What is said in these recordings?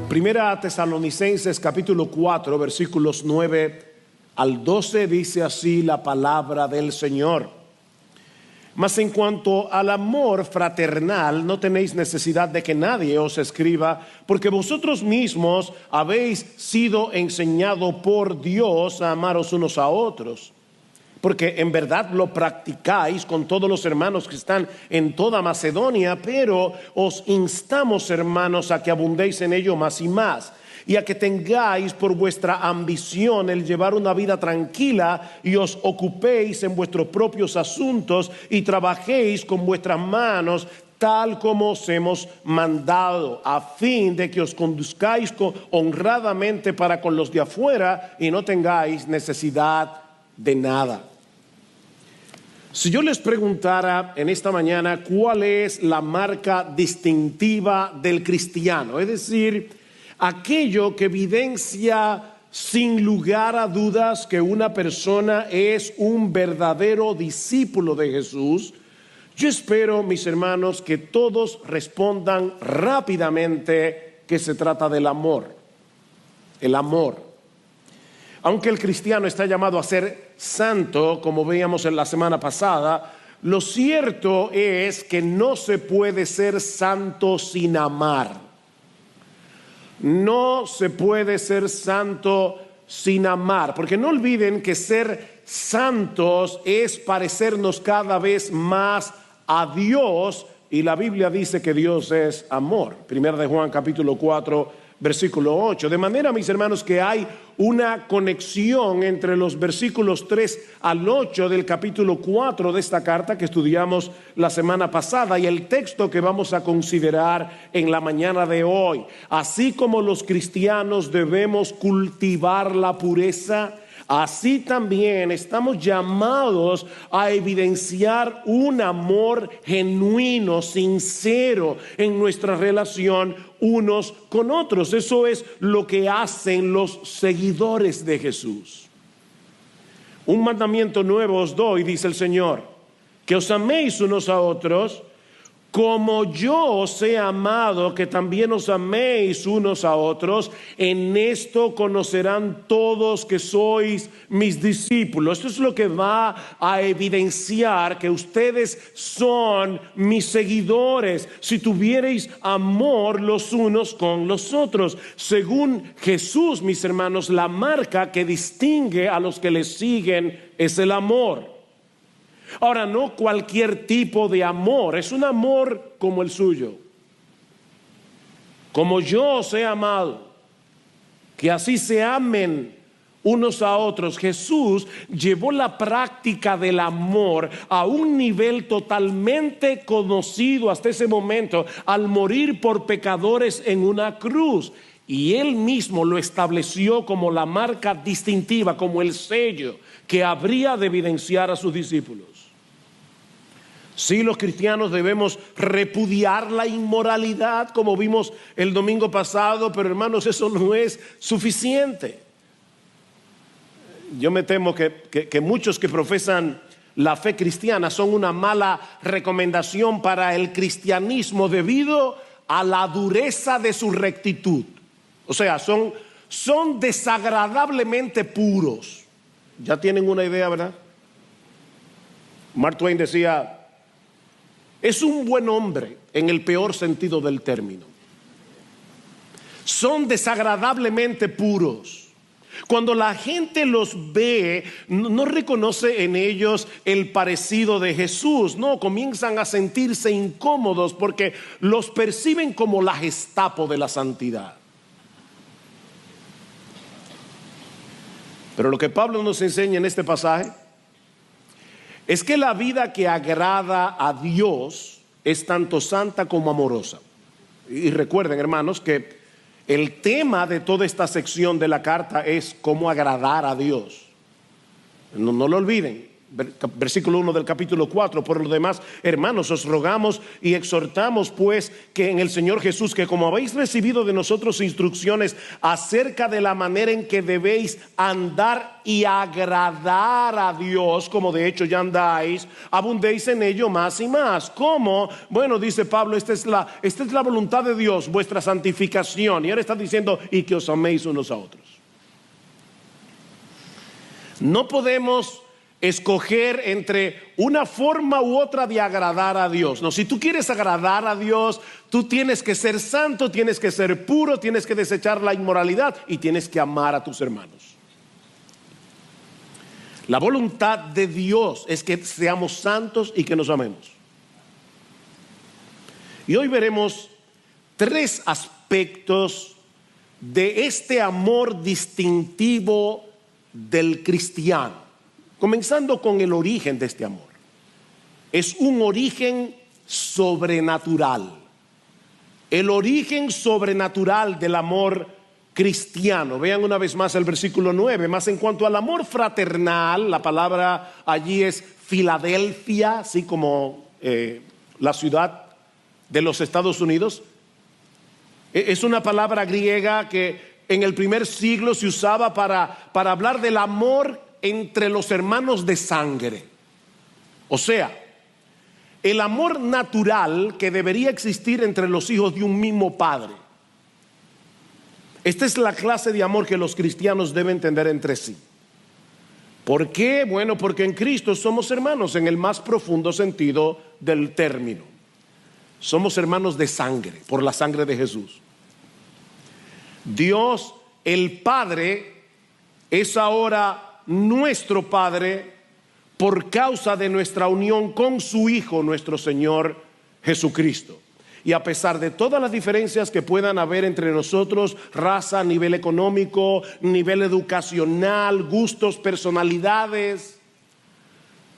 Primera a Tesalonicenses capítulo 4 versículos 9 al 12 dice así la palabra del Señor. Mas en cuanto al amor fraternal, no tenéis necesidad de que nadie os escriba, porque vosotros mismos habéis sido enseñados por Dios a amaros unos a otros. Porque en verdad lo practicáis con todos los hermanos que están en toda Macedonia, pero os instamos, hermanos, a que abundéis en ello más y más, y a que tengáis por vuestra ambición el llevar una vida tranquila y os ocupéis en vuestros propios asuntos y trabajéis con vuestras manos tal como os hemos mandado, a fin de que os conduzcáis honradamente para con los de afuera y no tengáis necesidad de nada. Si yo les preguntara en esta mañana cuál es la marca distintiva del cristiano, es decir, aquello que evidencia sin lugar a dudas que una persona es un verdadero discípulo de Jesús, yo espero, mis hermanos, que todos respondan rápidamente que se trata del amor. El amor. Aunque el cristiano está llamado a ser santo, como veíamos en la semana pasada, lo cierto es que no se puede ser santo sin amar. No se puede ser santo sin amar, porque no olviden que ser santos es parecernos cada vez más a Dios, y la Biblia dice que Dios es amor. Primera de Juan capítulo 4 versículo 8. De manera, mis hermanos, que hay una conexión entre los versículos 3 al 8 del capítulo 4 de esta carta que estudiamos la semana pasada y el texto que vamos a considerar en la mañana de hoy. Así como los cristianos debemos cultivar la pureza, así también estamos llamados a evidenciar un amor genuino, sincero en nuestra relación unos con otros. Eso es lo que hacen los seguidores de Jesús. Un mandamiento nuevo os doy, dice el Señor, que os améis unos a otros, como yo os he amado, que también os améis unos a otros. En esto conocerán todos que sois mis discípulos. Esto es lo que va a evidenciar que ustedes son mis seguidores, si tuviereis amor los unos con los otros. Según Jesús, mis hermanos, la marca que distingue a los que le siguen es el amor. Ahora, no cualquier tipo de amor, es un amor como el suyo. Como yo os he amado, que así se amen unos a otros. Jesús llevó la práctica del amor a un nivel totalmente conocido hasta ese momento al morir por pecadores en una cruz. Y él mismo lo estableció como la marca distintiva, como el sello que habría de evidenciar a sus discípulos. Sí, los cristianos debemos repudiar la inmoralidad, como vimos el domingo pasado, pero hermanos, eso no es suficiente. Yo me temo que muchos que profesan la fe cristiana son una mala recomendación para el cristianismo debido a la dureza de su rectitud. O sea, son desagradablemente puros. Ya tienen una idea, ¿verdad? Mark Twain decía: es un buen hombre en el peor sentido del término. Son desagradablemente puros. Cuando la gente los ve, no reconoce en ellos el parecido de Jesús. No, comienzan a sentirse incómodos porque los perciben como la Gestapo de la santidad. Pero lo que Pablo nos enseña en este pasaje es que la vida que agrada a Dios es tanto santa como amorosa. Y recuerden, hermanos, que el tema de toda esta sección de la carta es cómo agradar a Dios. No lo olviden. versículo 1 del capítulo 4. Por lo demás, hermanos, os rogamos y exhortamos pues que en el Señor Jesús, que como habéis recibido de nosotros instrucciones acerca de la manera en que debéis andar y agradar a Dios, como de hecho ya andáis, abundéis en ello más y más. ¿Cómo? Bueno, dice Pablo, esta es la voluntad de Dios, vuestra santificación. Y ahora está diciendo, y que os améis unos a otros. No podemos escoger entre una forma u otra de agradar a Dios. No, si tú quieres agradar a Dios, tú tienes que ser santo, tienes que ser puro, tienes que desechar la inmoralidad y tienes que amar a tus hermanos. La voluntad de Dios es que seamos santos y que nos amemos. Y hoy veremos 3 aspectos de este amor distintivo del cristiano, comenzando con el origen de este amor. Es un origen sobrenatural. El origen sobrenatural del amor cristiano. Vean una vez más el versículo 9. Más en cuanto al amor fraternal, la palabra allí es Filadelfia, así como la ciudad de los Estados Unidos. Es una palabra griega que en el primer siglo se usaba para hablar del amor entre los hermanos de sangre. O sea, el amor natural que debería existir entre los hijos de un mismo padre. Esta es la clase de amor que los cristianos deben tener entre sí. ¿Por qué? Bueno, porque en Cristo somos hermanos en el más profundo sentido del término. Somos hermanos de sangre, por la sangre de Jesús. Dios, el Padre, es ahora nuestro Padre por causa de nuestra unión con su Hijo, nuestro Señor Jesucristo. Y a pesar de todas las diferencias que puedan haber entre nosotros, raza, nivel económico, nivel educacional, gustos, personalidades,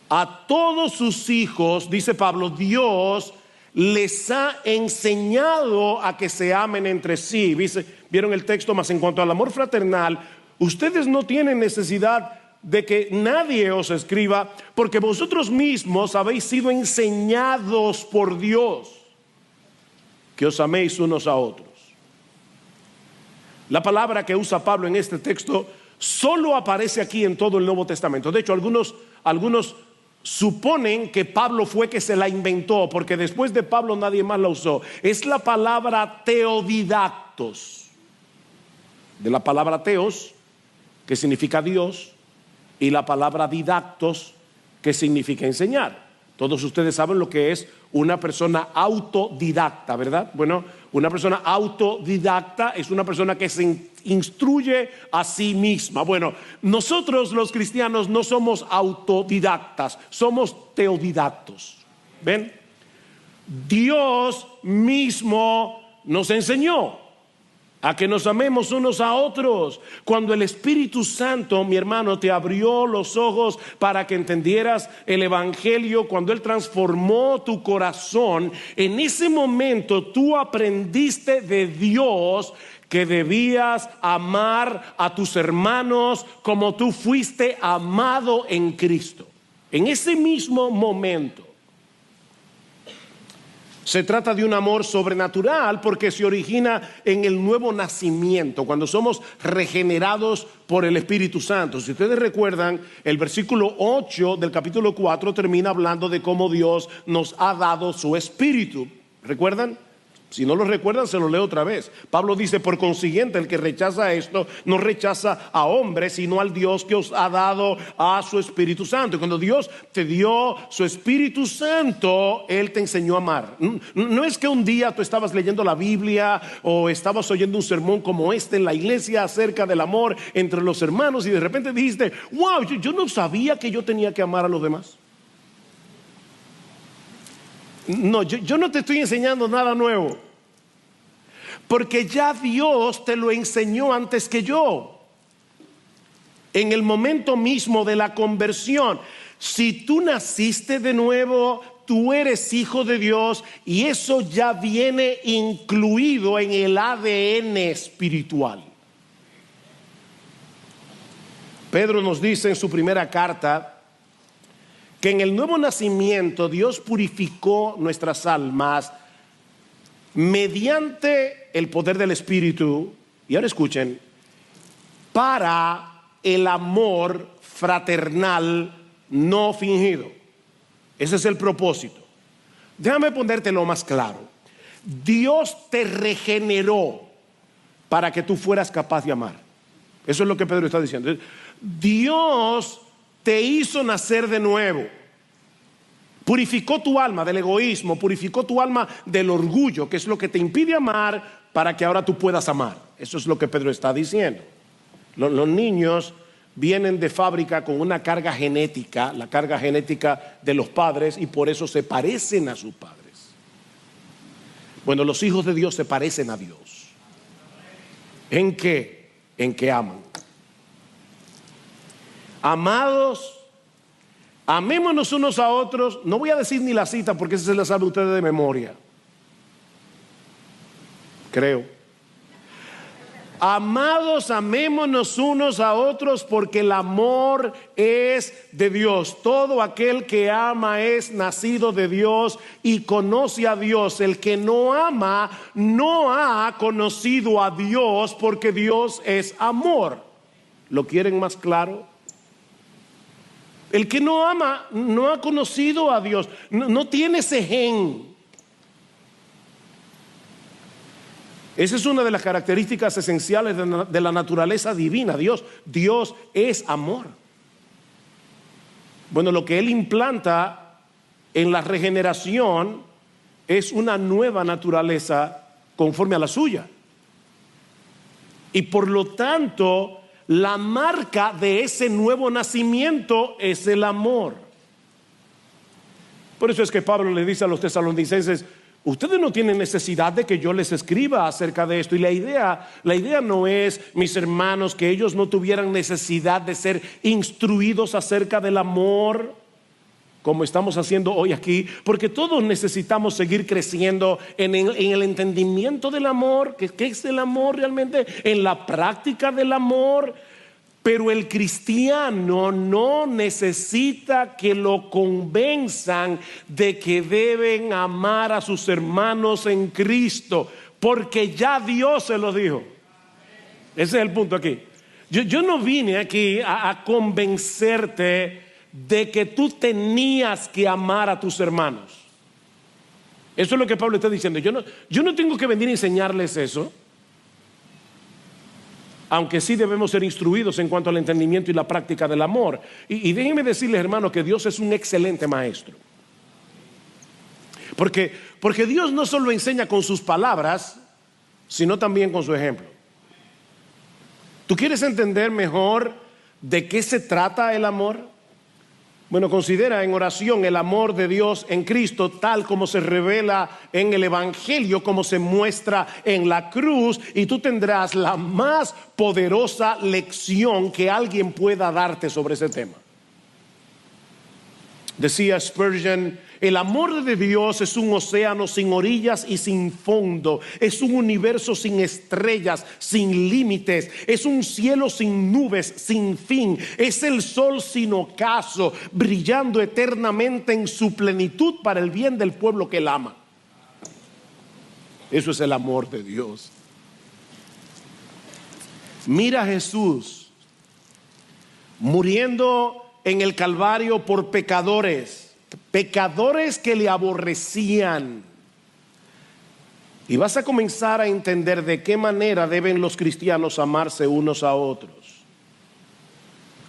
a todos sus hijos, dice Pablo, Dios les ha enseñado a que se amen entre sí. ¿Vieron el texto? Más en cuanto al amor fraternal, ustedes no tienen necesidad de que nadie os escriba, porque vosotros mismos habéis sido enseñados por Dios que os améis unos a otros. La palabra que usa Pablo en este texto solo aparece aquí en todo el Nuevo Testamento. De hecho, algunos suponen que Pablo fue que se la inventó, porque después de Pablo nadie más la usó. Es la palabra teodidactos, de la palabra teos, que significa Dios, y la palabra didactos, que significa enseñar. Todos ustedes saben lo que es una persona autodidacta, ¿verdad? Bueno, una persona autodidacta es una persona que se instruye a sí misma. Bueno, nosotros los cristianos no somos autodidactas, somos teodidactos. ¿Ven? Dios mismo nos enseñó a que nos amemos unos a otros. Cuando el Espíritu Santo, mi hermano, te abrió los ojos para que entendieras el Evangelio, cuando Él transformó tu corazón, en ese momento tú aprendiste de Dios que debías amar a tus hermanos como tú fuiste amado en Cristo. En ese mismo momento. Se trata de un amor sobrenatural porque se origina en el nuevo nacimiento, cuando somos regenerados por el Espíritu Santo. Si ustedes recuerdan, el versículo 8 del capítulo 4 termina hablando de cómo Dios nos ha dado su Espíritu. ¿Recuerdan? Si no lo recuerdan, se lo leo otra vez. Pablo dice, por consiguiente, el que rechaza esto, no rechaza a hombres, sino al Dios que os ha dado a su Espíritu Santo. Y cuando Dios te dio su Espíritu Santo, Él te enseñó a amar. No es que un día tú estabas leyendo la Biblia o estabas oyendo un sermón como este en la iglesia acerca del amor entre los hermanos y de repente dijiste, wow, yo no sabía que yo tenía que amar a los demás. No, yo no te estoy enseñando nada nuevo, porque ya Dios te lo enseñó antes que yo. En el momento mismo de la conversión, si tú naciste de nuevo, tú eres hijo de Dios y eso ya viene incluido en el ADN espiritual. Pedro nos dice en su primera carta, que en el nuevo nacimiento Dios purificó nuestras almas mediante el poder del Espíritu, y ahora escuchen, para el amor fraternal no fingido. Ese es el propósito. Déjame ponértelo más claro. Dios te regeneró para que tú fueras capaz de amar. Eso es lo que Pedro está diciendo. Dios te hizo nacer de nuevo. Purificó tu alma del egoísmo, purificó tu alma del orgullo, que es lo que te impide amar, para que ahora tú puedas amar. Eso es lo que Pedro está diciendo. Los niños vienen de fábrica con una carga genética, la carga genética de los padres, y por eso se parecen a sus padres. Bueno, los hijos de Dios se parecen a Dios. ¿En qué? En que aman. Amados, amémonos unos a otros. No voy a decir ni la cita porque esa se la sabe ustedes de memoria, creo. Amados, amémonos unos a otros porque el amor es de Dios. Todo aquel que ama es nacido de Dios y conoce a Dios. El que no ama no ha conocido a Dios, porque Dios es amor. ¿Lo quieren más claro? El que no ama no ha conocido a Dios, no tiene ese gen. Esa es una de las características esenciales de la naturaleza divina. Dios es amor. Bueno, lo que Él implanta en la regeneración es una nueva naturaleza conforme a la suya. Y por lo tanto, la marca de ese nuevo nacimiento es el amor. Por eso es que Pablo le dice a los tesalonicenses: ustedes no tienen necesidad de que yo les escriba acerca de esto. Y la idea no es, mis hermanos, que ellos no tuvieran necesidad de ser instruidos acerca del amor, como estamos haciendo hoy aquí, porque todos necesitamos seguir creciendo en el entendimiento del amor. ¿Qué es el amor realmente? En la práctica del amor. Pero el cristiano no necesita que lo convenzan de que deben amar a sus hermanos en Cristo, porque ya Dios se lo dijo. Ese es el punto aquí. Yo no vine aquí a convencerte de que tú tenías que amar a tus hermanos. Eso es lo que Pablo está diciendo. Yo no tengo que venir a enseñarles eso. Aunque sí debemos ser instruidos en cuanto al entendimiento y la práctica del amor. Y déjenme decirles, hermanos, que Dios es un excelente maestro. Porque Dios no solo enseña con sus palabras, sino también con su ejemplo. ¿Tú quieres entender mejor de qué se trata el amor? Bueno, considera en oración el amor de Dios en Cristo, tal como se revela en el Evangelio, como se muestra en la cruz, y tú tendrás la más poderosa lección que alguien pueda darte sobre ese tema. Decía Spurgeon: el amor de Dios es un océano sin orillas y sin fondo, es un universo sin estrellas, sin límites, es un cielo sin nubes, sin fin, es el sol sin ocaso, brillando eternamente en su plenitud para el bien del pueblo que él ama. Eso es el amor de Dios. Mira a Jesús muriendo en el Calvario por pecadores que le aborrecían. Y vas a comenzar a entender de qué manera deben los cristianos amarse unos a otros.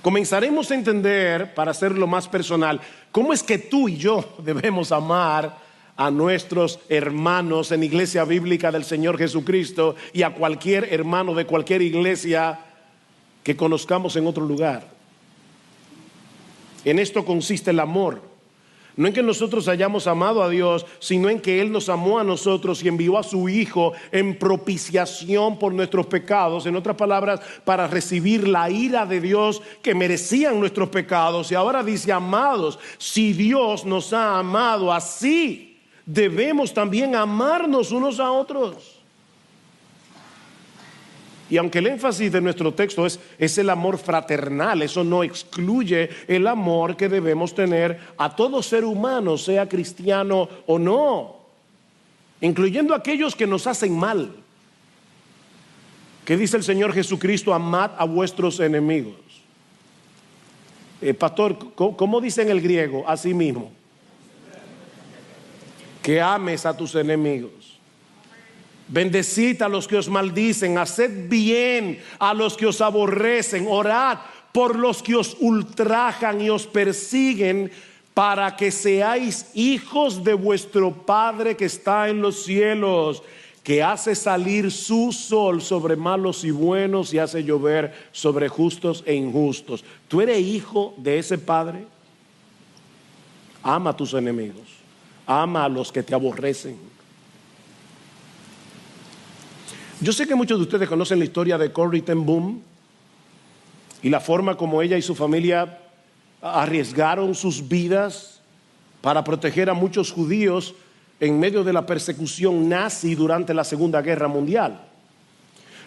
Comenzaremos a entender, para hacerlo más personal, cómo es que tú y yo debemos amar a nuestros hermanos en Iglesia Bíblica del Señor Jesucristo y a cualquier hermano de cualquier iglesia que conozcamos en otro lugar. En esto consiste el amor. No en que nosotros hayamos amado a Dios, sino en que Él nos amó a nosotros y envió a su Hijo en propiciación por nuestros pecados. En otras palabras, para recibir la ira de Dios que merecían nuestros pecados. Y ahora dice: amados, si Dios nos ha amado así, debemos también amarnos unos a otros. Y aunque el énfasis de nuestro texto es el amor fraternal, eso no excluye el amor que debemos tener a todo ser humano, sea cristiano o no, incluyendo aquellos que nos hacen mal. ¿Qué dice el Señor Jesucristo? Amad a vuestros enemigos. Pastor, ¿cómo dice en el griego? Así mismo. Que ames a tus enemigos. Bendecid a los que os maldicen, haced bien a los que os aborrecen, orad por los que os ultrajan y os persiguen, para que seáis hijos de vuestro Padre que está en los cielos, que hace salir su sol sobre malos y buenos y hace llover sobre justos e injustos. ¿Tú eres hijo de ese Padre? Ama a tus enemigos, ama a los que te aborrecen. Yo sé que muchos de ustedes conocen la historia de Corrie ten Boom y la forma como ella y su familia arriesgaron sus vidas para proteger a muchos judíos en medio de la persecución nazi durante la Segunda Guerra Mundial.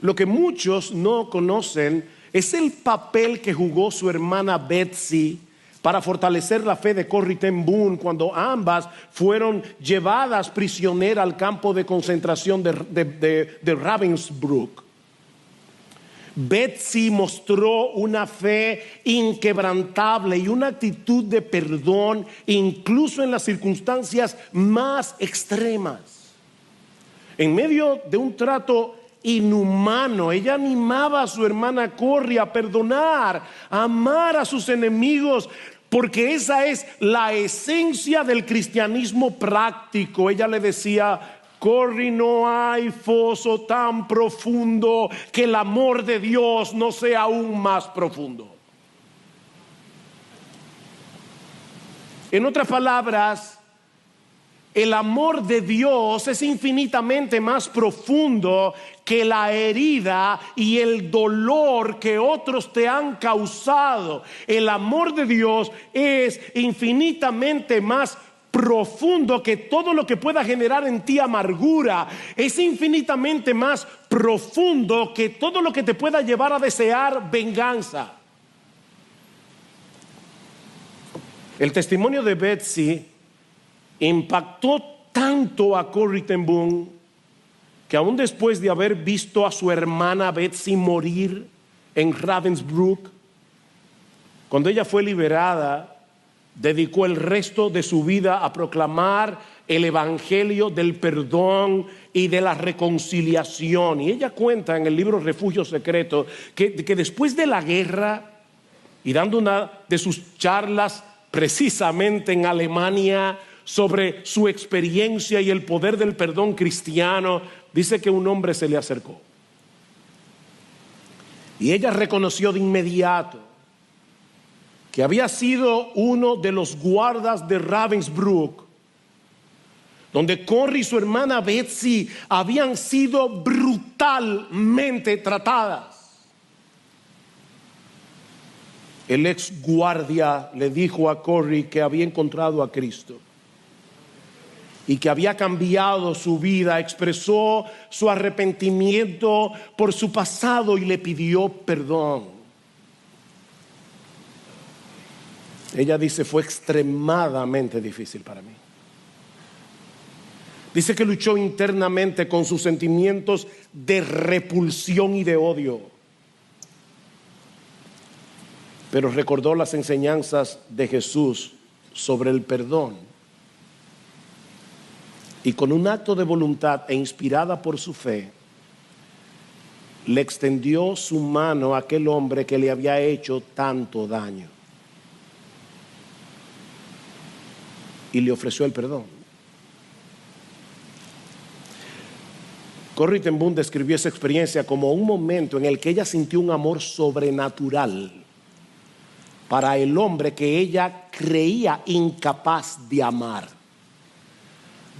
Lo que muchos no conocen es el papel que jugó su hermana Betsy para fortalecer la fe de Corrie ten Boom cuando ambas fueron llevadas prisioneras al campo de concentración de Ravensbrück. Betsy mostró una fe inquebrantable y una actitud de perdón incluso en las circunstancias más extremas. En medio de un trato inhumano, ella animaba a su hermana Corrie a perdonar, a amar a sus enemigos, porque esa es la esencia del cristianismo práctico. Ella le decía: Corrie, no hay foso tan profundo que el amor de Dios no sea aún más profundo. En otras palabras, el amor de Dios es infinitamente más profundo que la herida y el dolor que otros te han causado. El amor de Dios es infinitamente más profundo que todo lo que pueda generar en ti amargura. Es infinitamente más profundo que todo lo que te pueda llevar a desear venganza. El testimonio de Betsy impactó tanto a Corrie ten Boom que aún después de haber visto a su hermana Betsy morir en Ravensbrück, cuando ella fue liberada, dedicó el resto de su vida a proclamar el evangelio del perdón y de la reconciliación. Y ella cuenta en el libro Refugio Secreto que después de la guerra, y dando una de sus charlas precisamente en Alemania sobre su experiencia y el poder del perdón cristiano, dice que un hombre se le acercó y ella reconoció de inmediato que había sido uno de los guardas de Ravensbrück, donde Corrie y su hermana Betsy habían sido brutalmente tratadas. El ex guardia le dijo a Corrie que había encontrado a Cristo y que había cambiado su vida. Expresó su arrepentimiento por su pasado y le pidió perdón. Ella dice: fue extremadamente difícil para mí. Dice que luchó internamente con sus sentimientos de repulsión y de odio, pero recordó las enseñanzas de Jesús sobre el perdón, y con un acto de voluntad e inspirada por su fe, le extendió su mano a aquel hombre que le había hecho tanto daño y le ofreció el perdón. Corrie ten Boom describió esa experiencia como un momento en el que ella sintió un amor sobrenatural para el hombre que ella creía incapaz de amar,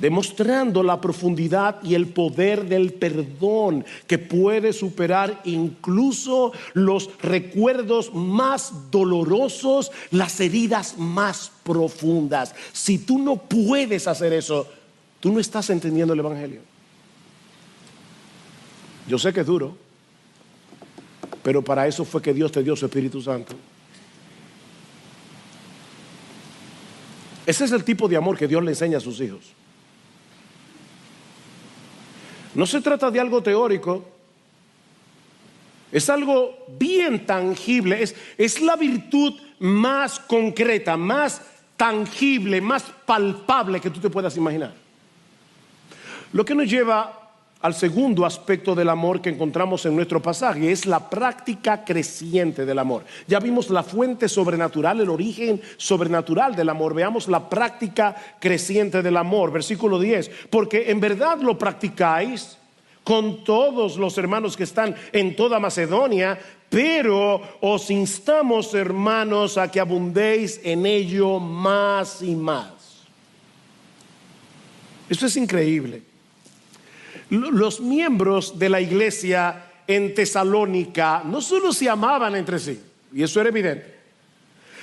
demostrando la profundidad y el poder del perdón que puede superar incluso los recuerdos más dolorosos, las heridas más profundas. Si tú no puedes hacer eso, tú no estás entendiendo el evangelio. Yo sé que es duro, Pero para eso fue que Dios te dio su Espíritu Santo. Ese es el tipo de amor que Dios le enseña a sus hijos. No se trata de algo teórico. Es algo bien tangible. Es la virtud más concreta, más tangible, más palpable que tú te puedas imaginar. Lo que nos lleva al segundo aspecto del amor que encontramos en nuestro pasaje, es la práctica creciente del amor. Ya vimos la fuente sobrenatural, el origen sobrenatural del amor. Veamos la práctica creciente del amor. Versículo 10. Porque en verdad lo practicáis con todos los hermanos que están en toda Macedonia, pero os instamos, hermanos, a que abundéis en ello más y más. Esto es increíble. Los miembros de la iglesia en Tesalónica no solo se amaban entre sí, y eso era evidente,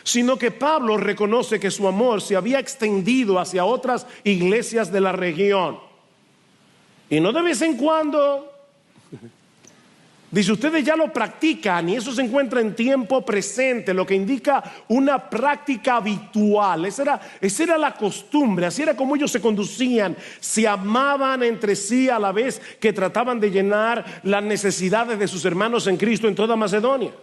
sino que Pablo reconoce que su amor se había extendido hacia otras iglesias de la región. Y no de vez en cuando, dice, ustedes ya lo practican, y eso se encuentra en tiempo presente, lo que indica una práctica habitual. Esa era la costumbre, así era como ellos se conducían. Se amaban entre sí a la vez que trataban de llenar las necesidades de sus hermanos en Cristo en toda Macedonia.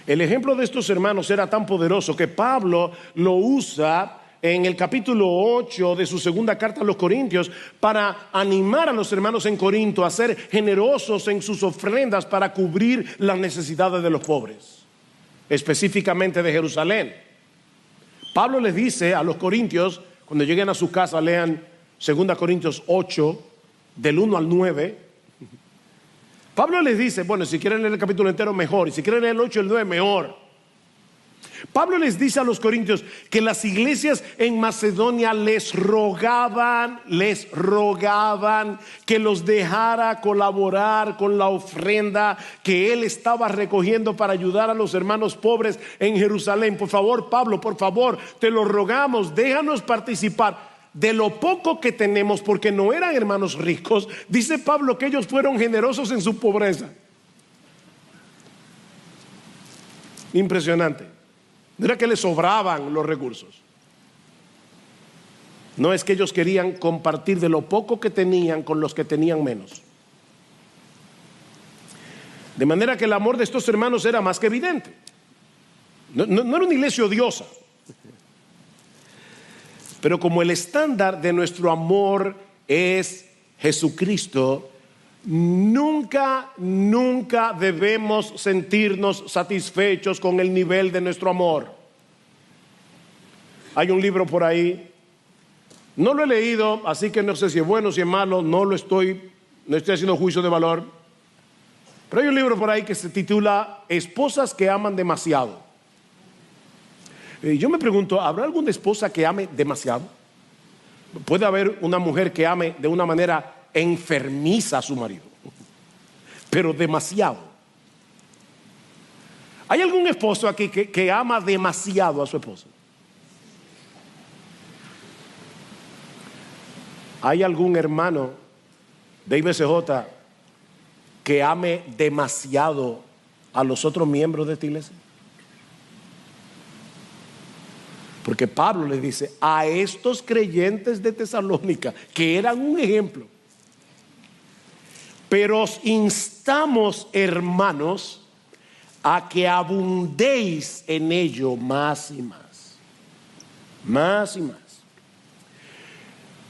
El ejemplo de estos hermanos era tan poderoso que Pablo lo usa en el capítulo 8 de su segunda carta a los Corintios para animar a los hermanos en Corinto a ser generosos en sus ofrendas para cubrir las necesidades de los pobres, específicamente de Jerusalén. Pablo les dice a los corintios, cuando lleguen a su casa, lean 2 Corintios 8 del 1 al 9. Pablo les dice, bueno, si quieren leer el capítulo entero mejor, y si quieren leer el 8 y el 9 mejor. Pablo les dice a los corintios que las iglesias en Macedonia les rogaban que los dejara colaborar con la ofrenda que él estaba recogiendo para ayudar a los hermanos pobres en Jerusalén. Por favor, Pablo, por favor, te lo rogamos, déjanos participar de lo poco que tenemos, porque no eran hermanos ricos. Dice Pablo que ellos fueron generosos en su pobreza. Impresionante. No era que les sobraban los recursos. No, es que ellos querían compartir de lo poco que tenían con los que tenían menos. De manera que el amor de estos hermanos era más que evidente. No era una iglesia odiosa. Pero como el estándar de nuestro amor es Jesucristo, nunca debemos sentirnos satisfechos con el nivel de nuestro amor. Hay un libro por ahí, no lo he leído, así que no sé si es bueno, si es malo, no estoy haciendo juicio de valor. Pero hay un libro por ahí que se titula Esposas que aman demasiado. Y yo me pregunto, ¿habrá alguna esposa que ame demasiado? Puede haber una mujer que ame de una manera enfermiza a su marido, pero demasiado. ¿Hay algún esposo aquí que ama demasiado a su esposa? ¿Hay algún hermano de IBCJ que ame demasiado a los otros miembros de esta iglesia? Porque Pablo les dice a estos creyentes de Tesalónica, que eran un ejemplo: pero os instamos, hermanos, a que abundéis en ello más y más. Más y más.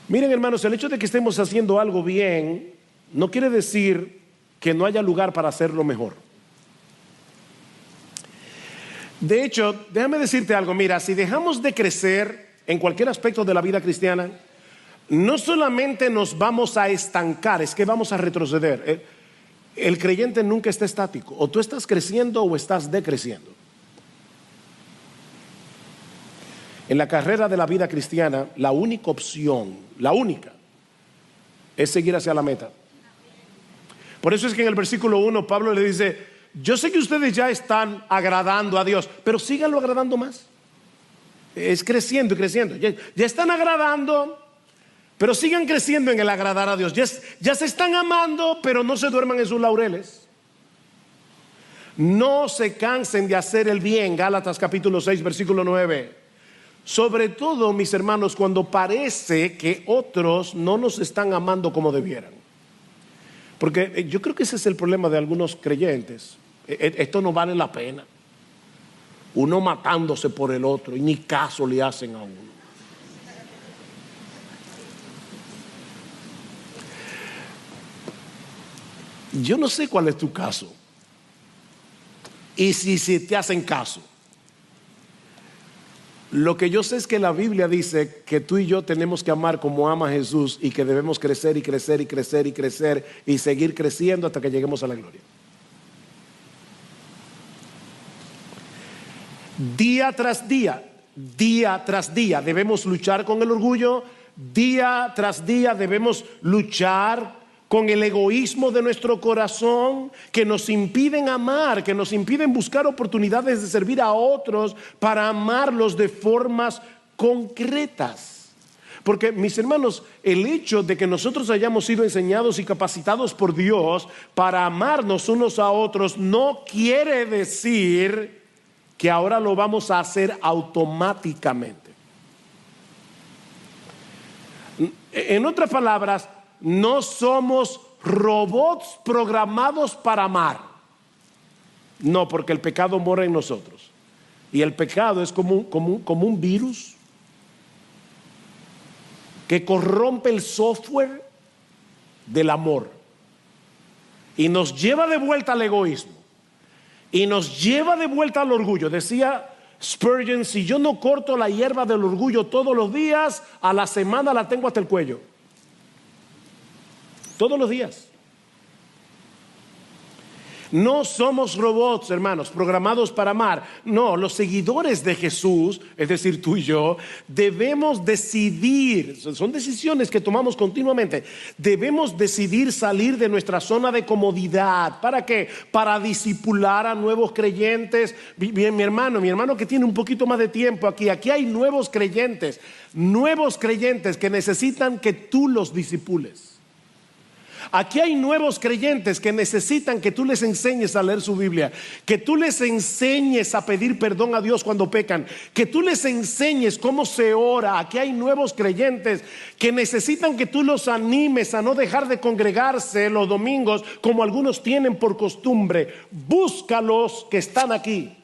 Miren, hermanos, el hecho de que estemos haciendo algo bien no quiere decir que no haya lugar para hacerlo mejor. De hecho, déjame decirte algo. Mira, si dejamos de crecer en cualquier aspecto de la vida cristiana, no solamente nos vamos a estancar, es que vamos a retroceder. El creyente nunca está estático. O tú estás creciendo o estás decreciendo. En la carrera de la vida cristiana, la única opción, es seguir hacia la meta. Por eso es que en el versículo 1 Pablo le dice: yo sé que ustedes ya están agradando a Dios, pero síganlo agradando más. Es creciendo y creciendo. Ya están agradando, pero sigan creciendo en el agradar a Dios. Ya se están amando, pero no se duerman en sus laureles. No se cansen de hacer el bien. Gálatas capítulo 6, versículo 9. Sobre todo, mis hermanos, cuando parece que otros no nos están amando como debieran. Porque yo creo que ese es el problema de algunos creyentes. Esto no vale la pena. Uno matándose por el otro y ni caso le hacen a uno. Yo no sé cuál es tu caso. Y si te hacen caso. Lo que yo sé es que la Biblia dice que tú y yo tenemos que amar como ama Jesús y que debemos crecer y crecer y crecer y crecer y seguir creciendo hasta que lleguemos a la gloria. Día tras día debemos luchar con el orgullo. Día tras día debemos luchar con el egoísmo de nuestro corazón, que nos impiden amar, que nos impiden buscar oportunidades de servir a otros para amarlos de formas concretas. Porque, mis hermanos, el hecho de que nosotros hayamos sido enseñados y capacitados por Dios para amarnos unos a otros no quiere decir que ahora lo vamos a hacer automáticamente. En otras palabras, no somos robots programados para amar. No, porque el pecado mora en nosotros. Y el pecado es como un virus que corrompe el software del amor y nos lleva de vuelta al egoísmo y nos lleva de vuelta al orgullo. Decía Spurgeon: si yo no corto la hierba del orgullo todos los días, a la semana la tengo hasta el cuello. Todos los días. No somos robots, hermanos, programados para amar. No, los seguidores de Jesús, es decir, tú y yo, debemos decidir. Son decisiones que tomamos continuamente. Debemos decidir salir de nuestra zona de comodidad. ¿Para qué? Para discipular a nuevos creyentes. Bien, mi hermano que tiene un poquito más de tiempo aquí. Aquí hay nuevos creyentes que necesitan que tú los discipules. Aquí hay nuevos creyentes que necesitan que tú les enseñes a leer su Biblia, que tú les enseñes a pedir perdón a Dios cuando pecan, que tú les enseñes cómo se ora. Aquí hay nuevos creyentes que necesitan que tú los animes a no dejar de congregarse los domingos como algunos tienen por costumbre. Búscalos que están aquí.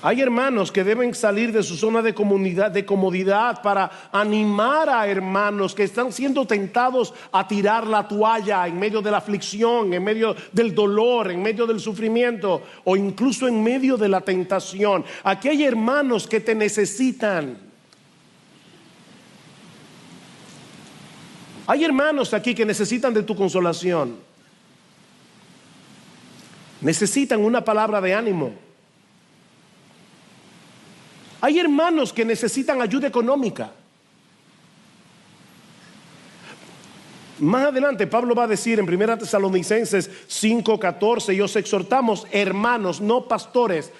Hay hermanos que deben salir de su zona de comodidad para animar a hermanos que están siendo tentados a tirar la toalla en medio de la aflicción, en medio del dolor, en medio del sufrimiento o incluso en medio de la tentación. Aquí hay hermanos que te necesitan. Hay hermanos aquí que necesitan de tu consolación. Necesitan una palabra de ánimo. Hay hermanos que necesitan ayuda económica. Más adelante Pablo va a decir en 1 Tesalonicenses 5:14: y os exhortamos, hermanos, no pastores,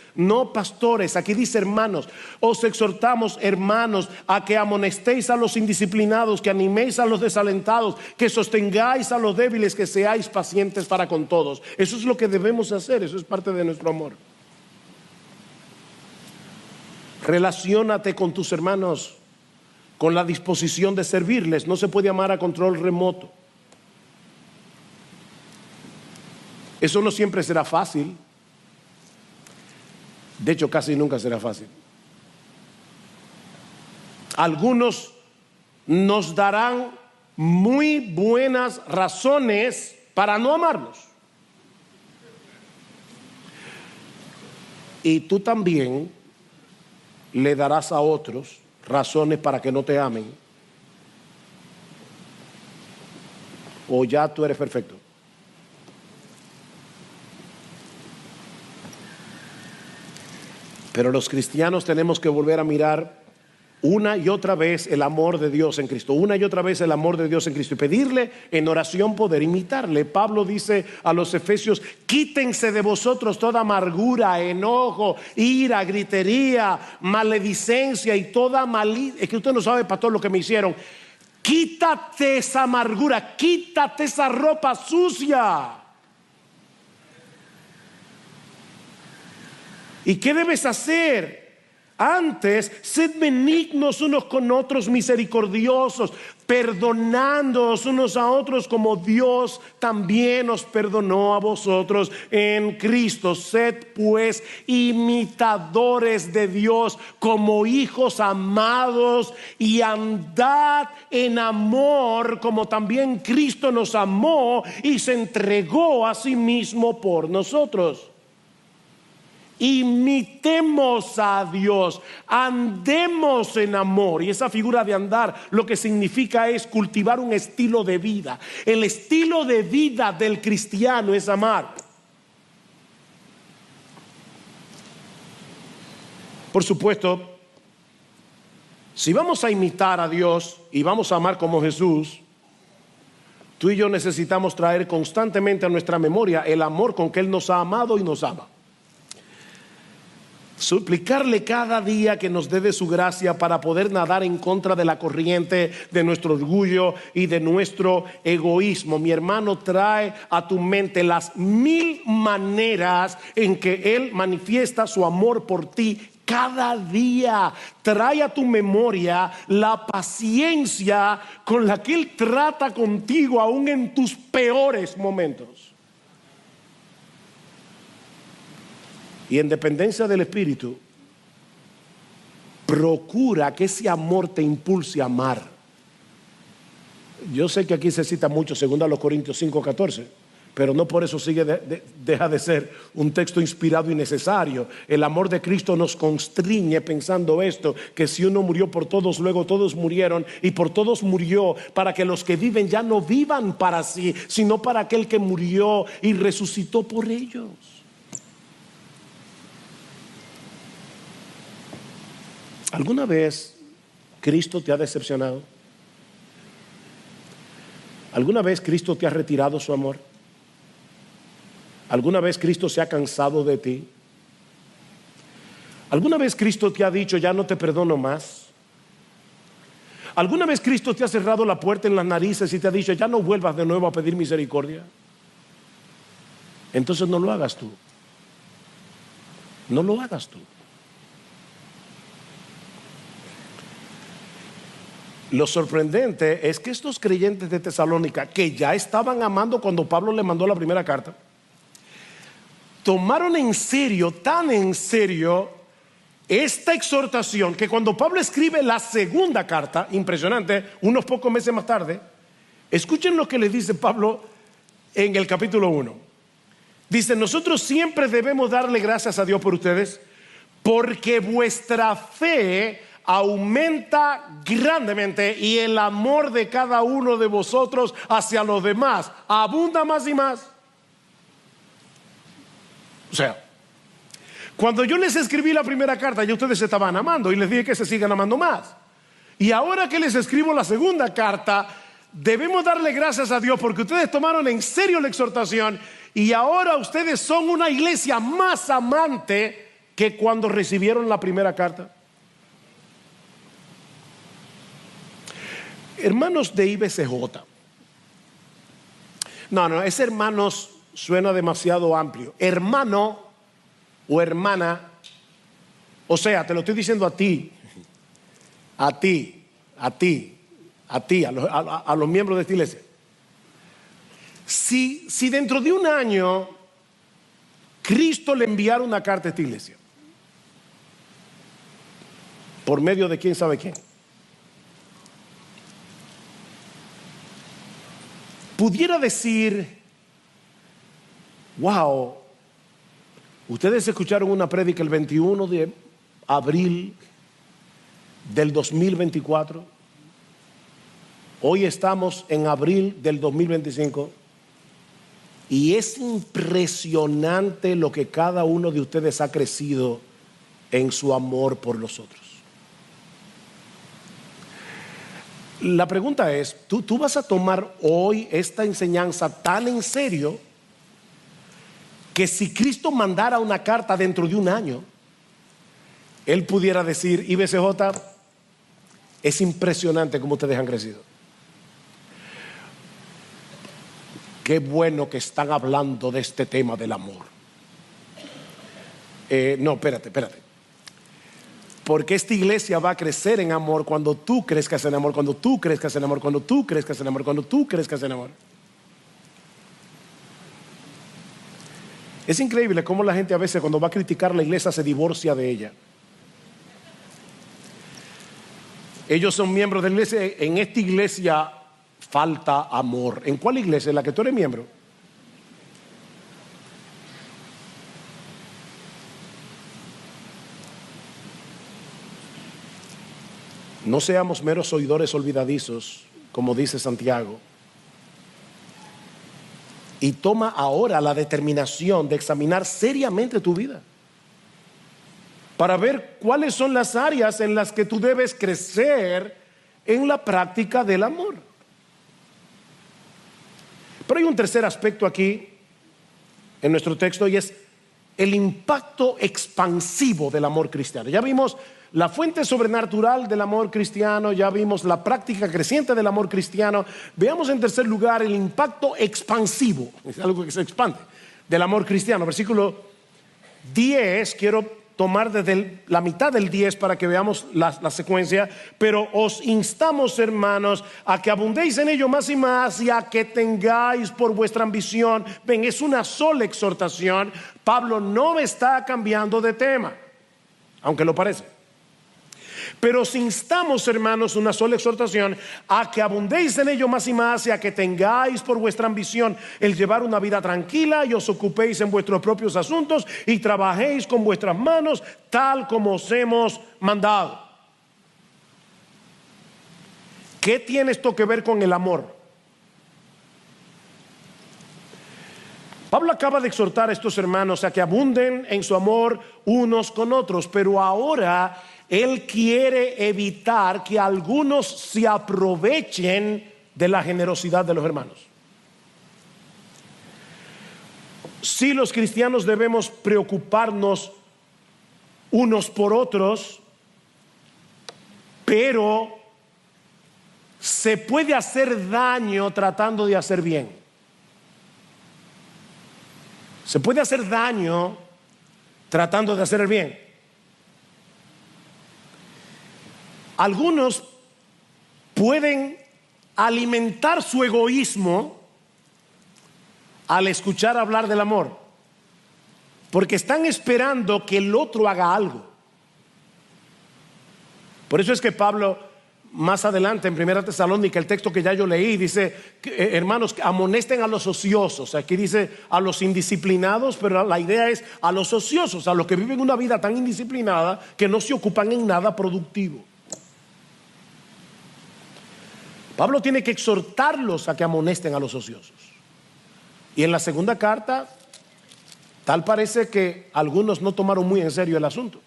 aquí dice hermanos, os exhortamos, hermanos, a que amonestéis a los indisciplinados, que animéis a los desalentados, que sostengáis a los débiles, que seáis pacientes para con todos. Eso es lo que debemos hacer, eso es parte de nuestro amor. Relaciónate con tus hermanos con la disposición de servirles. No se puede amar a control remoto. Eso no siempre será fácil. De hecho, casi nunca será fácil. Algunos nos darán muy buenas razones para no amarlos. Y tú también le darás a otros razones para que no te amen. O ya tú eres perfecto. Pero los cristianos tenemos que volver a mirar una y otra vez el amor de Dios en Cristo, una y otra vez el amor de Dios en Cristo, y pedirle en oración poder imitarle. Pablo dice a los Efesios: quítense de vosotros toda amargura, enojo, ira, gritería, maledicencia y toda malicia. Es que usted no sabe, pastor, lo que me hicieron. Quítate esa amargura, quítate esa ropa sucia. ¿Y qué debes hacer? Antes, sed benignos unos con otros, misericordiosos, perdonándoos unos a otros como Dios también os perdonó a vosotros en Cristo. Sed pues imitadores de Dios como hijos amados y andad en amor como también Cristo nos amó y se entregó a sí mismo por nosotros. Imitemos a Dios, andemos en amor. Y esa figura de andar lo que significa es cultivar un estilo de vida. El estilo de vida del cristiano es amar. Por supuesto, si vamos a imitar a Dios y vamos a amar como Jesús, tú y yo necesitamos traer constantemente a nuestra memoria el amor con que Él nos ha amado y nos ama. Suplicarle cada día que nos dé de su gracia para poder nadar en contra de la corriente de nuestro orgullo y de nuestro egoísmo. Mi hermano, trae a tu mente las 1000 maneras en que Él manifiesta su amor por ti cada día. Trae a tu memoria la paciencia con la que Él trata contigo aún en tus peores momentos. Y en dependencia del Espíritu, procura que ese amor te impulse a amar. Yo sé que aquí se cita mucho 2 Corintios 5:14, pero no por eso deja de ser un texto inspirado y necesario. El amor de Cristo nos constriñe pensando esto, que si uno murió por todos, luego todos murieron, y por todos murió para que los que viven ya no vivan para sí, sino para aquel que murió y resucitó por ellos. ¿Alguna vez Cristo te ha decepcionado? ¿Alguna vez Cristo te ha retirado su amor? ¿Alguna vez Cristo se ha cansado de ti? ¿Alguna vez Cristo te ha dicho, ya no te perdono más? ¿Alguna vez Cristo te ha cerrado la puerta en las narices y te ha dicho, ya no vuelvas de nuevo a pedir misericordia? Entonces no lo hagas tú. No lo hagas tú. Lo sorprendente es que estos creyentes de Tesalónica, que ya estaban amando cuando Pablo le mandó la primera carta, tomaron en serio, tan en serio, esta exhortación, que cuando Pablo escribe la segunda carta, impresionante, unos pocos meses más tarde, escuchen lo que le dice Pablo en el capítulo 1. Dice, nosotros siempre debemos darle gracias a Dios por ustedes, porque vuestra fe aumenta grandemente y el amor de cada uno de vosotros hacia los demás abunda más y más. O sea, cuando yo les escribí la primera carta, ya ustedes se estaban amando y les dije que se sigan amando más. Y ahora que les escribo la segunda carta, debemos darle gracias a Dios porque ustedes tomaron en serio la exhortación y ahora ustedes son una iglesia más amante que cuando recibieron la primera carta. Hermanos de IBCJ. No, ese hermanos suena demasiado amplio. Hermano o hermana, o sea, te lo estoy diciendo a ti, a los miembros de esta iglesia. Si dentro de un año Cristo le enviara una carta a esta iglesia, por medio de quién sabe quién, pudiera decir, wow, ustedes escucharon una prédica el 21 de abril del 2024, hoy estamos en abril del 2025 y es impresionante lo que cada uno de ustedes ha crecido en su amor por los otros. La pregunta es, ¿tú vas a tomar hoy esta enseñanza tan en serio que si Cristo mandara una carta dentro de un año, Él pudiera decir, IBCJ, es impresionante cómo ustedes han crecido? Qué bueno que están hablando de este tema del amor. No, espérate. Porque esta iglesia va a crecer en amor cuando tú crezcas en amor, cuando tú crezcas en amor, cuando tú crezcas en amor, cuando tú crezcas en amor. Es increíble cómo la gente a veces cuando va a criticar la iglesia se divorcia de ella. Ellos son miembros de la iglesia. En esta iglesia falta amor. ¿En cuál iglesia? ¿En la que tú eres miembro? No seamos meros oidores olvidadizos, como dice Santiago. Y toma ahora la determinación de examinar seriamente tu vida para ver cuáles son las áreas en las que tú debes crecer en la práctica del amor. Pero hay un tercer aspecto aquí en nuestro texto, y es el impacto expansivo del amor cristiano. Ya vimos la fuente sobrenatural del amor cristiano, ya vimos la práctica creciente del amor cristiano. Veamos en tercer lugar el impacto expansivo, es algo que se expande, del amor cristiano. Versículo 10, quiero tomar desde la mitad del 10 para que veamos la secuencia. Pero os instamos, hermanos, a que abundéis en ello más y más, y a que tengáis por vuestra ambición. Ven, es una sola exhortación. Pablo no está cambiando de tema, aunque lo parece. Pero os instamos, hermanos, una sola exhortación, a que abundéis en ello más y más, y a que tengáis por vuestra ambición el llevar una vida tranquila, y os ocupéis en vuestros propios asuntos, y trabajéis con vuestras manos, tal como os hemos mandado. ¿Qué tiene esto que ver con el amor? Pablo acaba de exhortar a estos hermanos a que abunden en su amor unos con otros, pero ahora él quiere evitar que algunos se aprovechen de la generosidad de los hermanos. Sí, los cristianos debemos preocuparnos unos por otros, pero se puede hacer daño tratando de hacer bien. Se puede hacer daño tratando de hacer el bien. Algunos pueden alimentar su egoísmo al escuchar hablar del amor, porque están esperando que el otro haga algo. Por eso es que Pablo, más adelante en 1 Tesalónica, el texto que ya yo leí, dice, hermanos, amonesten a los ociosos. Aquí dice a los indisciplinados, pero la idea es a los ociosos, a los que viven una vida tan indisciplinada que no se ocupan en nada productivo. Pablo tiene que exhortarlos a que amonesten a los ociosos. Y en la segunda carta, tal parece que algunos no tomaron muy en serio el asunto,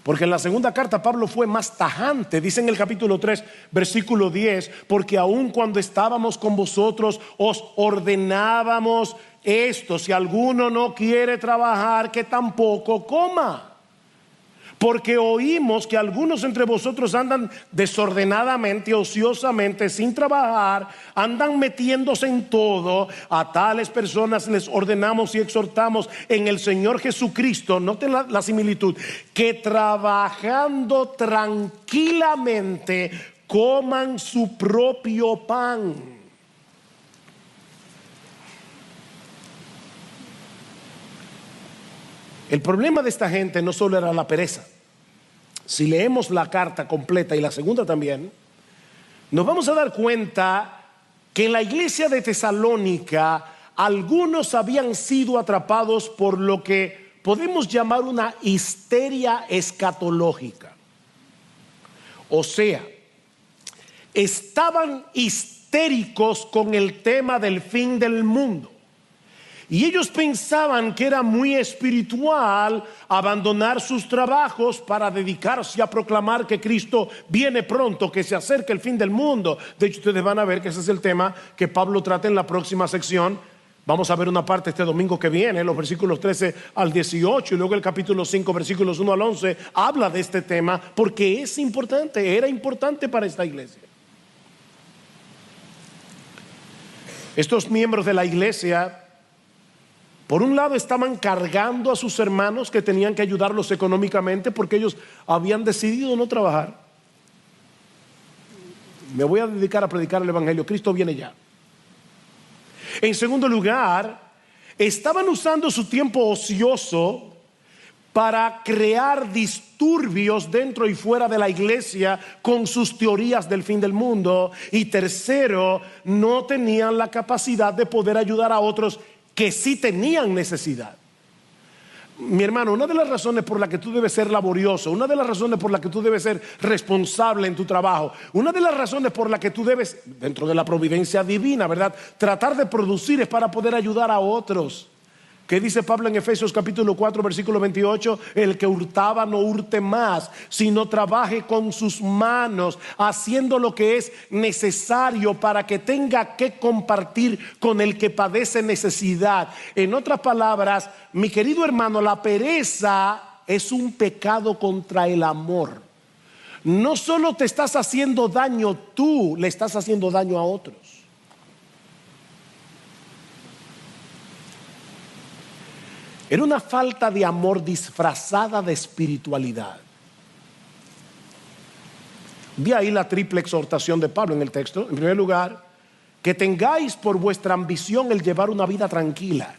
porque en la segunda carta Pablo fue más tajante. Dice en el capítulo 3, versículo 10, porque aun cuando estábamos con vosotros os ordenábamos esto: si alguno no quiere trabajar, que tampoco coma. Porque oímos que algunos entre vosotros andan desordenadamente, ociosamente, sin trabajar, andan metiéndose en todo. A tales personas les ordenamos y exhortamos en el Señor Jesucristo, noten la similitud, que trabajando tranquilamente coman su propio pan. El problema de esta gente no solo era la pereza. Si leemos la carta completa y la segunda también, nos vamos a dar cuenta que en la iglesia de Tesalónica algunos habían sido atrapados por lo que podemos llamar una histeria escatológica. O sea, estaban histéricos con el tema del fin del mundo. Y ellos pensaban que era muy espiritual abandonar sus trabajos para dedicarse a proclamar que Cristo viene pronto, que se acerca el fin del mundo. De hecho, ustedes van a ver que ese es el tema que Pablo trata en la próxima sección. Vamos a ver una parte este domingo que viene, los versículos 13 al 18, y luego el capítulo 5, versículos 1 al 11, habla de este tema porque es importante, era importante para esta iglesia. Estos miembros de la iglesia, por un lado, estaban cargando a sus hermanos que tenían que ayudarlos económicamente porque ellos habían decidido no trabajar. Me voy a dedicar a predicar el evangelio, Cristo viene ya. En segundo lugar, estaban usando su tiempo ocioso para crear disturbios dentro y fuera de la iglesia con sus teorías del fin del mundo. Y tercero, no tenían la capacidad de poder ayudar a otros que sí tenían necesidad. Mi hermano, una de las razones por la que tú debes ser laborioso, una de las razones por la que tú debes ser responsable en tu trabajo, una de las razones por la que tú debes, dentro de la providencia divina, ¿verdad?, tratar de producir es para poder ayudar a otros. ¿Qué dice Pablo en Efesios capítulo 4 versículo 28? El que hurtaba no hurte más, sino trabaje con sus manos, haciendo lo que es necesario para que tenga que compartir con el que padece necesidad. En otras palabras, mi querido hermano, la pereza es un pecado contra el amor. No solo te estás haciendo daño tú, le estás haciendo daño a otros. Era una falta de amor disfrazada de espiritualidad. Vi ahí la triple exhortación de Pablo en el texto. En primer lugar, que tengáis por vuestra ambición el llevar una vida tranquila.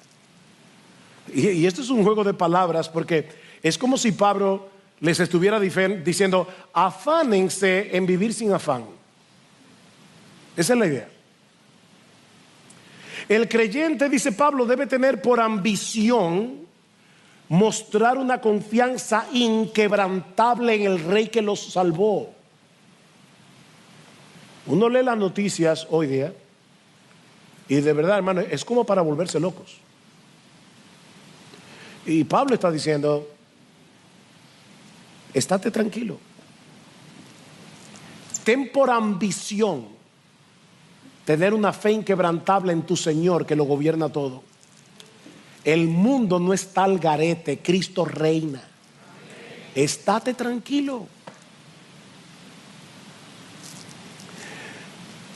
Y esto es un juego de palabras porque es como si Pablo les estuviera diciendo, afánense en vivir sin afán. Esa es la idea. El creyente, dice Pablo, debe tener por ambición mostrar una confianza inquebrantable en el Rey que los salvó. Uno lee las noticias hoy día y de verdad, hermano, es como para volverse locos. Y Pablo está diciendo, estate tranquilo. Ten por ambición tener una fe inquebrantable en tu Señor que lo gobierna todo. El mundo no está al garete, Cristo reina. Estate tranquilo.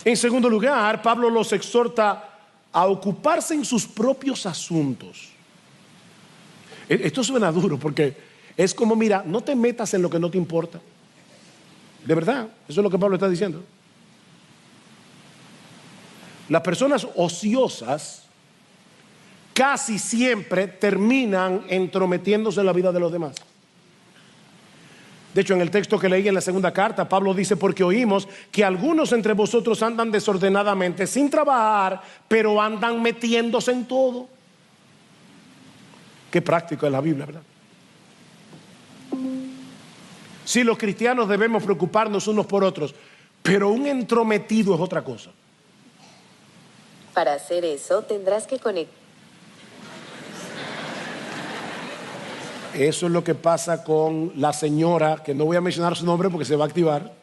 En segundo lugar, Pablo los exhorta a ocuparse en sus propios asuntos. Esto suena duro porque es como, mira, no te metas en lo que no te importa. De verdad, eso es lo que Pablo está diciendo. Las personas ociosas casi siempre terminan entrometiéndose en la vida de los demás. De hecho, en el texto que leí en la segunda carta, Pablo dice, porque oímos que algunos entre vosotros andan desordenadamente, sin trabajar, pero andan metiéndose en todo. Qué práctico es la Biblia, ¿verdad? Sí, los cristianos debemos preocuparnos unos por otros, pero un entrometido es otra cosa. Para hacer eso tendrás que conectar. Eso es lo que pasa con la señora, que no voy a mencionar su nombre porque se va a activar.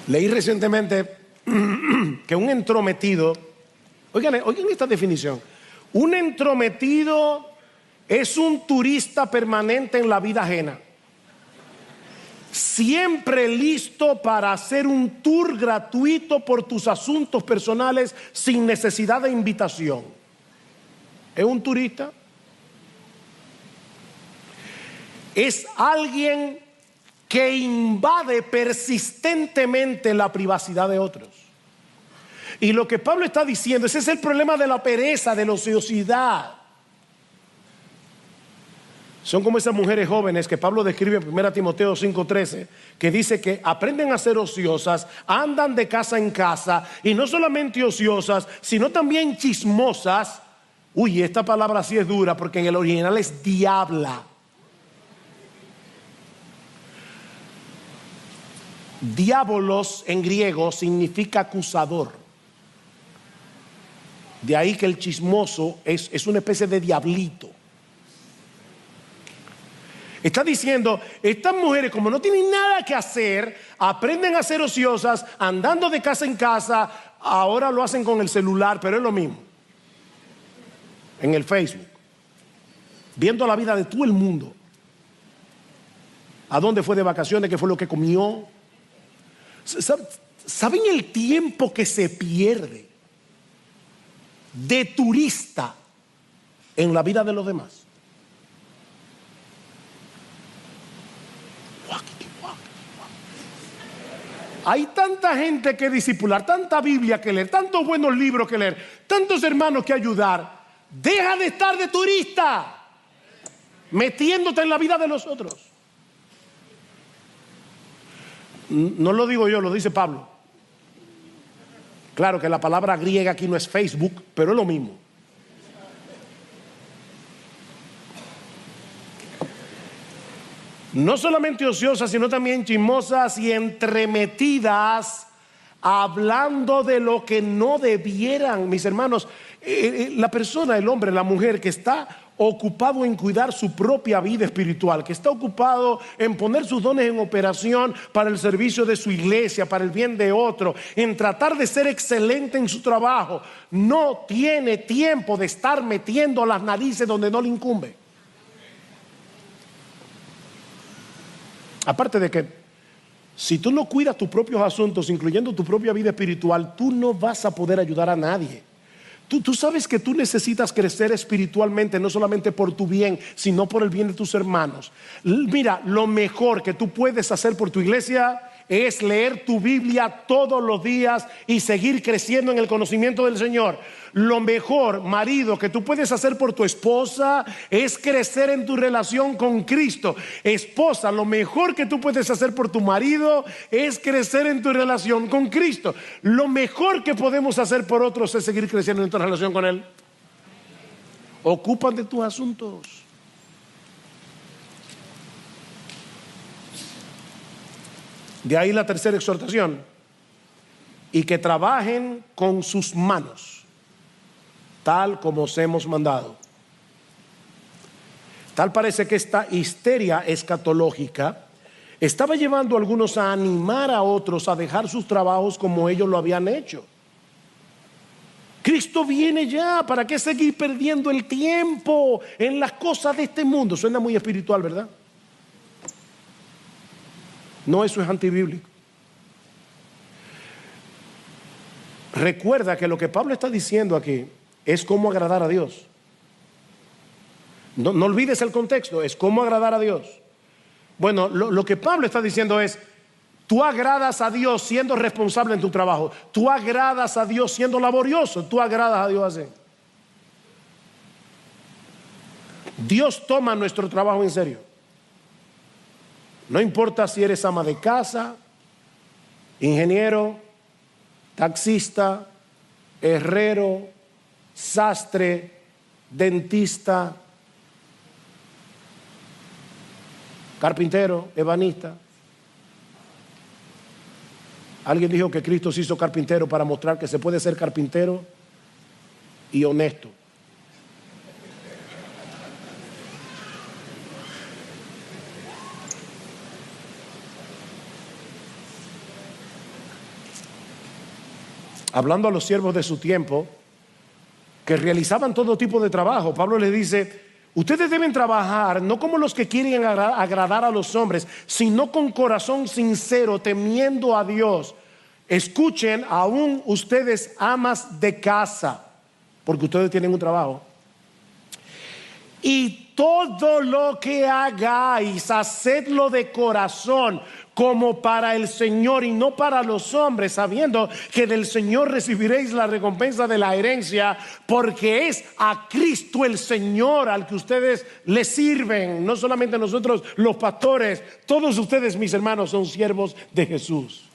Leí recientemente que un entrometido, oigan esta definición, un entrometido es un turista permanente en la vida ajena. Siempre listo para hacer un tour gratuito por tus asuntos personales sin necesidad de invitación. ¿Es un turista? Es alguien que invade persistentemente la privacidad de otros. Y lo que Pablo está diciendo, ese es el problema de la pereza, de la ociosidad. Son como esas mujeres jóvenes que Pablo describe en 1 Timoteo 5:13, que dice que aprenden a ser ociosas, andan de casa en casa, y no solamente ociosas, sino también chismosas. Uy, esta palabra sí es dura porque en el original es diabla. Diabolos en griego significa acusador. De ahí que el chismoso es una especie de diablito. Está diciendo, estas mujeres como no tienen nada que hacer, aprenden a ser ociosas, andando de casa en casa, ahora lo hacen con el celular, pero es lo mismo. En el Facebook, viendo la vida de todo el mundo. ¿A dónde fue de vacaciones? ¿Qué fue lo que comió? ¿Saben el tiempo que se pierde de turista en la vida de los demás? Hay tanta gente que discipular, tanta Biblia que leer, tantos buenos libros que leer, tantos hermanos que ayudar. Deja de estar de turista, metiéndote en la vida de los otros. No lo digo yo, lo dice Pablo. Claro que la palabra griega aquí no es Facebook, pero es lo mismo. No solamente ociosas, sino también chismosas y entremetidas, hablando de lo que no debieran. Mis hermanos, la persona, el hombre, la mujer que está ocupado en cuidar su propia vida espiritual, que está ocupado en poner sus dones en operación para el servicio de su iglesia, para el bien de otro, en tratar de ser excelente en su trabajo, no tiene tiempo de estar metiendo las narices donde no le incumbe. Aparte de que si tú no cuidas tus propios asuntos, incluyendo tu propia vida espiritual, tú no vas a poder ayudar a nadie. Tú sabes que tú necesitas crecer espiritualmente, no solamente por tu bien, sino por el bien de tus hermanos. Mira, lo mejor que tú puedes hacer por tu iglesia es leer tu Biblia todos los días y seguir creciendo en el conocimiento del Señor. Lo mejor, marido, que tú puedes hacer por tu esposa es crecer en tu relación con Cristo. Esposa, lo mejor que tú puedes hacer por tu marido es crecer en tu relación con Cristo. Lo mejor que podemos hacer por otros es seguir creciendo en tu relación con Él. Ocupan de tus asuntos. De ahí la tercera exhortación: y que trabajen con sus manos, tal como os hemos mandado. Tal parece que esta histeria escatológica estaba llevando a algunos a animar a otros a dejar sus trabajos como ellos lo habían hecho. Cristo viene ya, ¿para qué seguir perdiendo el tiempo en las cosas de este mundo? Suena muy espiritual, ¿verdad? No, eso es antibíblico. Recuerda que lo que Pablo está diciendo aquí es cómo agradar a Dios. No olvides el contexto, es cómo agradar a Dios. Bueno, lo que Pablo está diciendo es: tú agradas a Dios siendo responsable en tu trabajo, tú agradas a Dios siendo laborioso, tú agradas a Dios así. Dios toma nuestro trabajo en serio. No importa si eres ama de casa, ingeniero, taxista, herrero, sastre, dentista, carpintero, ebanista. Alguien dijo que Cristo se hizo carpintero para mostrar que se puede ser carpintero y honesto. Hablando a los siervos de su tiempo, que realizaban todo tipo de trabajo, Pablo les dice: ustedes deben trabajar no como los que quieren agradar a los hombres, sino con corazón sincero, temiendo a Dios. Escuchen, aún ustedes amas de casa, porque ustedes tienen un trabajo. Y todo lo que hagáis, hacedlo de corazón, como para el Señor y no para los hombres, sabiendo que del Señor recibiréis la recompensa de la herencia, porque es a Cristo el Señor al que ustedes le sirven. No solamente nosotros los pastores, todos ustedes, mis hermanos, son siervos de Jesús.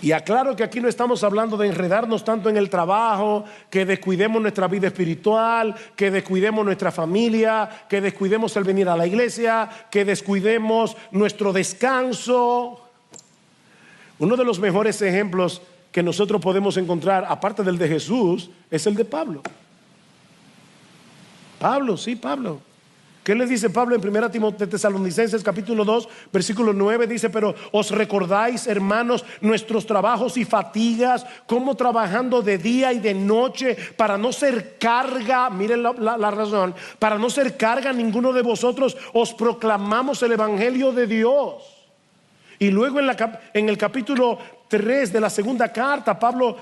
Y aclaro que aquí no estamos hablando de enredarnos tanto en el trabajo, que descuidemos nuestra vida espiritual, que descuidemos nuestra familia, que descuidemos el venir a la iglesia, que descuidemos nuestro descanso. Uno de los mejores ejemplos que nosotros podemos encontrar, aparte del de Jesús, es el de Pablo. Pablo. ¿Qué les dice Pablo en 1 Tesalonicenses capítulo 2 versículo 9? Dice: pero os recordáis, hermanos, nuestros trabajos y fatigas, como trabajando de día y de noche para no ser carga. Miren la razón: para no ser carga a ninguno de vosotros os proclamamos el evangelio de Dios. Y luego en el capítulo 3 de la segunda carta, Pablo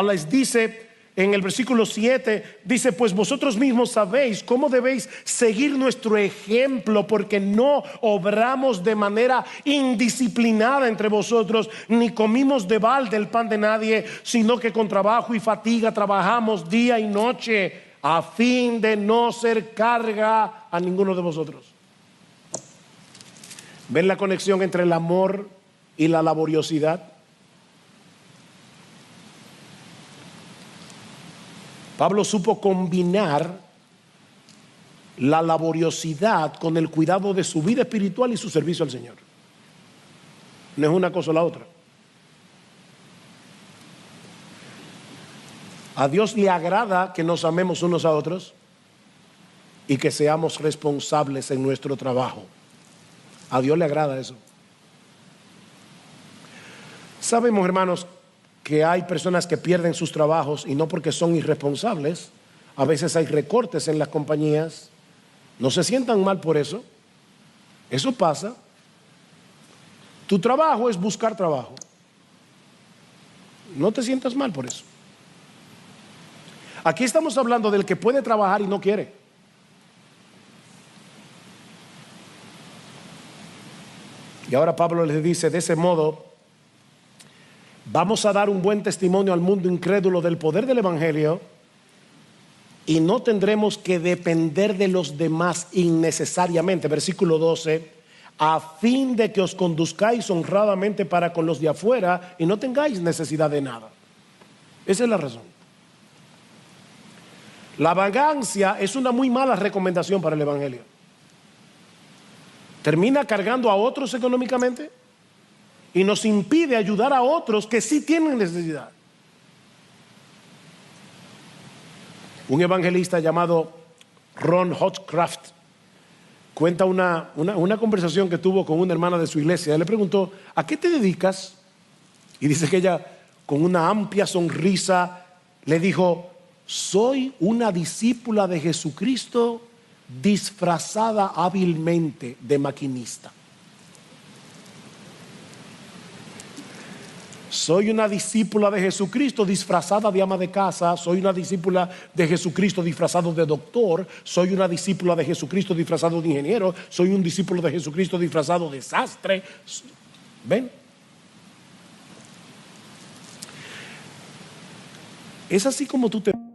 les dice, en el versículo 7, dice: pues vosotros mismos sabéis cómo debéis seguir nuestro ejemplo, porque no obramos de manera indisciplinada entre vosotros, ni comimos de balde el pan de nadie, sino que con trabajo y fatiga trabajamos día y noche, a fin de no ser carga a ninguno de vosotros. ¿Ven la conexión entre el amor y la laboriosidad? Pablo supo combinar la laboriosidad con el cuidado de su vida espiritual y su servicio al Señor. No es una cosa o la otra. A Dios le agrada que nos amemos unos a otros y que seamos responsables en nuestro trabajo. A Dios le agrada eso. Sabemos, hermanos, que hay personas que pierden sus trabajos, y no porque son irresponsables. A veces hay recortes en las compañías. No se sientan mal por eso. Eso pasa. Tu trabajo es buscar trabajo. No te sientas mal por eso. Aquí estamos hablando del que puede trabajar y no quiere. Y ahora Pablo les dice: de ese modo vamos a dar un buen testimonio al mundo incrédulo del poder del Evangelio, y no tendremos que depender de los demás innecesariamente. Versículo 12: a fin de que os conduzcáis honradamente para con los de afuera y no tengáis necesidad de nada. Esa es la razón. La vagancia es una muy mala recomendación para el Evangelio. Termina cargando a otros económicamente y nos impide ayudar a otros que sí tienen necesidad. Un evangelista llamado Ron Hotcraft cuenta una conversación que tuvo con una hermana de su iglesia. Él le preguntó: ¿a qué te dedicas? Y dice que ella, con una amplia sonrisa, le dijo: soy una discípula de Jesucristo disfrazada hábilmente de maquinista. Soy una discípula de Jesucristo disfrazada de ama de casa. Soy una discípula de Jesucristo disfrazado de doctor. Soy una discípula de Jesucristo disfrazado de ingeniero. Soy un discípulo de Jesucristo disfrazado de sastre. ¿Ven? Es así como tú te...